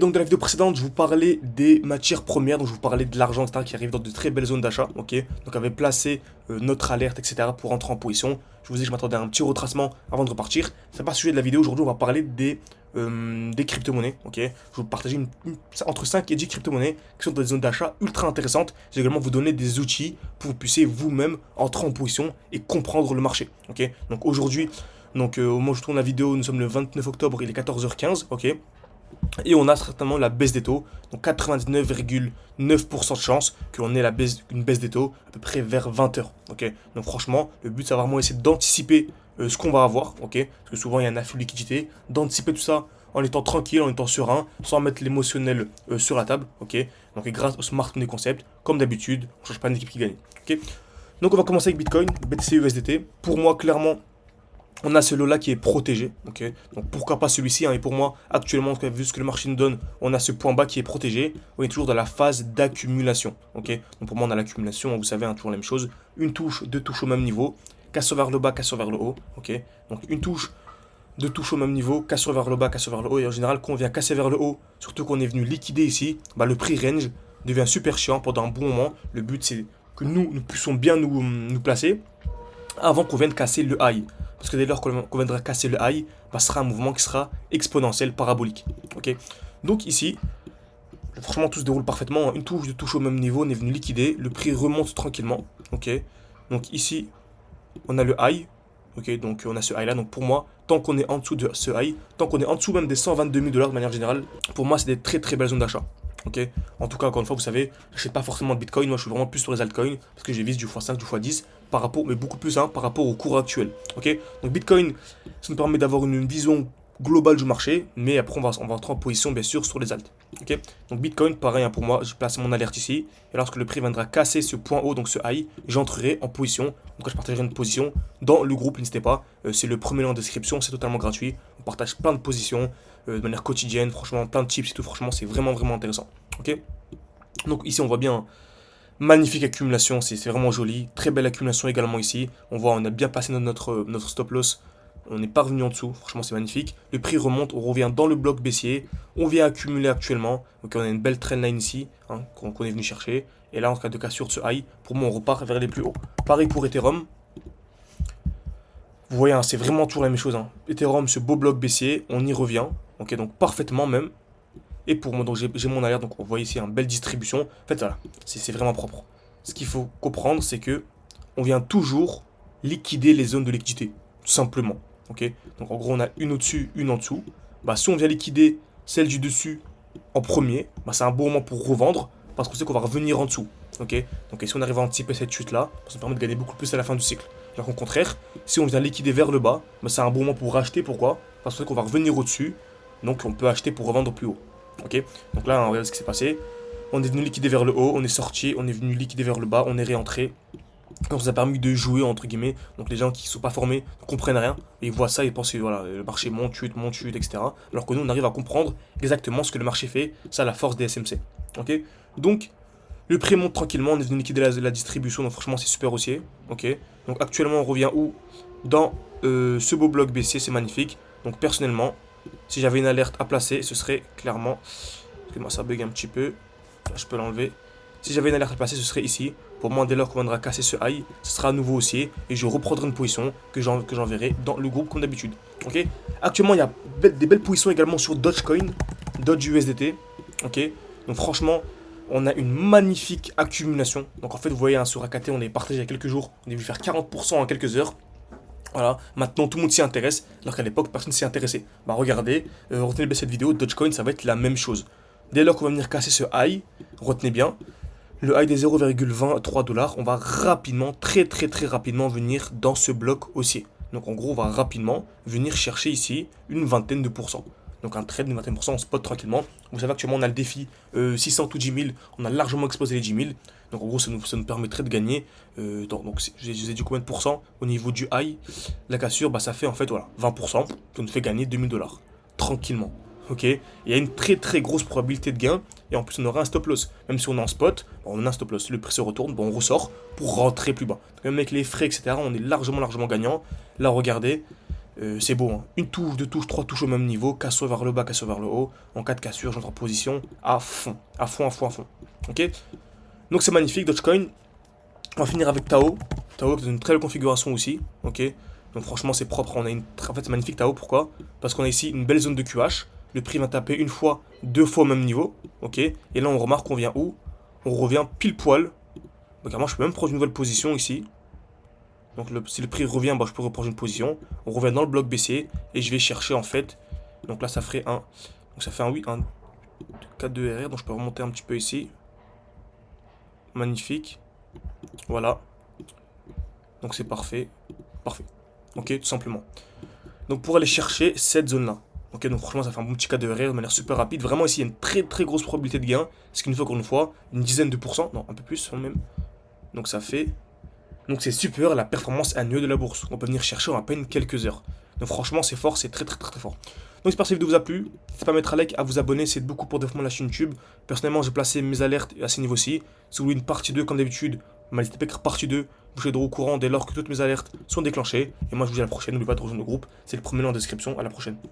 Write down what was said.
donc dans la vidéo précédente, je vous parlais des matières premières, donc je vous parlais de l'argent, etc., qui arrive dans de très belles zones d'achat, ok. Donc, on avait placé notre alerte, etc., pour entrer en position. Je vous ai dit que je m'attendais à un petit retracement avant de repartir. C'est pas le sujet de la vidéo. Aujourd'hui, on va parler des crypto-monnaies, ok. Je vais vous partager entre 5 et 10 crypto-monnaies qui sont dans des zones d'achat ultra intéressantes. Je vais également vous donner des outils pour que vous puissiez vous-même entrer en position et comprendre le marché, ok. Donc aujourd'hui, au moment où je tourne la vidéo, nous sommes le 29 octobre, il est 14h15, ok. Et on a certainement la baisse des taux, donc 99,9% de chance qu'on ait une baisse des taux à peu près vers 20h. Ok. Donc franchement, le but c'est vraiment essayer d'anticiper ce qu'on va avoir, ok. Parce que souvent il y a un afflux de liquidité, d'anticiper tout ça en étant tranquille, en étant serein, sans mettre l'émotionnel sur la table, ok. Donc et grâce au Smart Money Concept, comme d'habitude, on ne change pas une équipe qui gagne, ok. Donc on va commencer avec Bitcoin, BTC USDT. Pour moi, clairement, on a ce lot-là qui est protégé, ok. Donc pourquoi pas celui-ci, hein. Et pour moi, actuellement, en tout cas, vu ce que le marché nous donne, on a ce point bas qui est protégé. On est toujours dans la phase d'accumulation, ok. Donc pour moi, on a l'accumulation, vous savez, hein, toujours la même chose. Une touche, deux touches au même niveau, cassure vers le bas, cassure vers le haut, ok. Donc une touche, deux touches au même niveau, cassure vers le bas, cassure vers le haut. Et en général, quand on vient casser vers le haut, surtout qu'on est venu liquider ici, bah, le prix range devient super chiant pendant un bon moment. Le but, c'est que nous puissions bien nous placer avant qu'on vienne casser le high. Parce que dès lors qu'on viendra casser le high, bah, ce sera un mouvement qui sera exponentiel, parabolique. Ok. Donc ici, franchement, tout se déroule parfaitement. Une touche de touche au même niveau, on est venu liquider. Le prix remonte tranquillement. Ok. Donc ici, on a le high. Ok. Donc on a ce high là. Donc pour moi, tant qu'on est en dessous de ce high, tant qu'on est en dessous même des 122 000 $ de manière générale, pour moi, c'est des très très belles zones d'achat. Ok. En tout cas, encore une fois, vous savez, j'achète pas forcément de Bitcoin. Moi, je suis vraiment plus sur les altcoins parce que j'ai visé du x5, du x10 par rapport, mais beaucoup plus, hein, par rapport au cours actuel. Ok. Donc Bitcoin, ça nous permet d'avoir une vision globale du marché, mais après on va entrer en position bien sûr sur les alts. Ok. Donc Bitcoin, pareil, hein, pour moi, j'ai placé mon alerte ici et lorsque le prix viendra casser ce point haut, donc ce high, j'entrerai en position. Donc je partagerai une position dans le groupe. N'hésitez pas, c'est le premier lien en description, c'est totalement gratuit. On partage plein de positions de manière quotidienne, franchement, plein de tips et tout. Franchement, c'est vraiment vraiment intéressant. Ok. Donc ici on voit bien, magnifique accumulation, c'est vraiment joli. Très belle accumulation également ici. On voit, on a bien passé notre stop loss. On n'est pas revenu en dessous. Franchement, c'est magnifique. Le prix remonte. On revient dans le bloc baissier. On vient accumuler actuellement. Donc, on a une belle trendline ici, hein, qu'on est venu chercher. Et là, en cas de cassure de ce high, pour moi, on repart vers les plus hauts. Pareil pour Ethereum. Vous voyez, hein, c'est vraiment toujours la même chose, hein. Ethereum, ce beau bloc baissier, on y revient. Ok, donc parfaitement même. Et pour moi, donc j'ai mon alerte, donc on voit ici une belle distribution. En fait, voilà, c'est vraiment propre. Ce qu'il faut comprendre, c'est que on vient toujours liquider les zones de liquidité, tout simplement. Ok. Donc en gros, on a une au-dessus, une en dessous. Bah, si on vient liquider celle du dessus en premier, bah, c'est un bon moment pour revendre parce qu'on sait qu'on va revenir en dessous. Ok. Donc et si on arrive à anticiper cette chute-là, ça nous permet de gagner beaucoup plus à la fin du cycle. Alors qu'au contraire, si on vient liquider vers le bas, bah, c'est un bon moment pour racheter. Pourquoi? Parce qu'on sait qu'on va revenir au-dessus. Donc on peut acheter pour revendre plus haut. Ok. Donc là, on regarde ce qui s'est passé. On est venu liquider vers le haut, on est sorti, on est venu liquider vers le bas, on est réentré. Donc ça a permis de jouer entre guillemets. Donc les gens qui ne sont pas formés ne comprennent rien. Et ils voient ça et pensent voilà, le marché monte, chute, etc. Alors que nous on arrive à comprendre exactement ce que le marché fait. Ça la force des SMC. Ok. Donc le prix monte tranquillement, on est venu liquider la distribution, donc franchement c'est super haussier. Ok. Donc actuellement on revient où? Dans ce beau bloc baissier, c'est magnifique. Donc personnellement, si j'avais une alerte à placer, ce serait clairement... Excusez-moi, ça bug un petit peu. Là, je peux l'enlever. Si j'avais une alerte à placer, ce serait ici. Pour moi, dès lors qu'on viendra casser ce high, ce sera à nouveau haussier. Et je reprendrai une position que j'enverrai dans le groupe comme d'habitude. Ok. Actuellement, il y a des belles positions également sur Dogecoin, Doge USDT. Ok. Donc franchement, on a une magnifique accumulation. Donc en fait, vous voyez, hein, sur AKT, on est partagé il y a quelques jours. On est venu faire 40% en quelques heures. Voilà, maintenant tout le monde s'y intéresse, alors qu'à l'époque personne s'y intéressait. Bah regardez, retenez bien cette vidéo, Dogecoin ça va être la même chose. Dès lors qu'on va venir casser ce high, retenez bien, le high des 0,23 $, on va rapidement, très rapidement venir dans ce bloc haussier. Donc en gros on va rapidement venir chercher ici une vingtaine de pourcents. Donc un trade de 21%, on spot tranquillement. Vous savez actuellement on a le défi 600 ou 10 000, on a largement explosé les 10 000. Donc en gros ça nous permettrait de gagner, donc je vous ai dit combien de pourcents au niveau du high. La cassure, bah, ça fait en fait voilà 20%, qui nous fait gagner 2000 $. Tranquillement. Ok. Il y a une très grosse probabilité de gain. Et en plus on aura un stop loss. Même si on est en spot, bon, on a un stop loss. Le prix se retourne, bon, on ressort pour rentrer plus bas. Donc, même avec les frais, etc., on est largement gagnant. Là regardez. C'est beau, hein. Une touche, deux touches, trois touches au même niveau, cassure vers le bas, cassure vers le haut. En cas de cassure, j'entre en position à fond, à fond, à fond, à fond. Ok. Donc c'est magnifique, Dogecoin. On va finir avec Tao. Tao qui est une très belle configuration aussi. Ok. Donc franchement c'est propre. On a une... En fait c'est magnifique Tao. Pourquoi? Parce qu'on a ici une belle zone de QH. Le prix va taper une fois, deux fois au même niveau. Ok. Et là on remarque qu'on vient où? On revient pile poil. Donc moi je peux même prendre une nouvelle position ici. Donc si le prix revient, bah, je peux reprendre une position. On revient dans le bloc baissier. Et je vais chercher en fait. Donc là ça ferait un. Donc ça fait un 8, un 4 de RR. Donc je peux remonter un petit peu ici. Magnifique. Voilà. Donc c'est parfait. Parfait. Ok, tout simplement. Donc pour aller chercher cette zone-là. Ok, donc franchement ça fait un bon petit cas de RR de manière super rapide. Vraiment ici il y a une très très grosse probabilité de gain. Ce qui nous fait encore une fois une dizaine de pourcents. Non, un peu plus même. Donc ça fait... Donc c'est super la performance annuelle de la bourse. On peut venir chercher en à peine quelques heures. Donc franchement c'est fort, c'est très très très très fort. Donc j'espère que cette vidéo vous a plu. N'hésitez pas à mettre un like, à vous abonner, c'est beaucoup pour développer la chaîne YouTube. Personnellement j'ai placé mes alertes à ces niveaux-ci. Si vous voulez une partie 2 comme d'habitude, n'hésitez pas à écrire partie 2. Vous serez au courant dès lors que toutes mes alertes sont déclenchées. Et moi je vous dis à la prochaine, n'oubliez pas de rejoindre le groupe, c'est le premier lien en description, à la prochaine.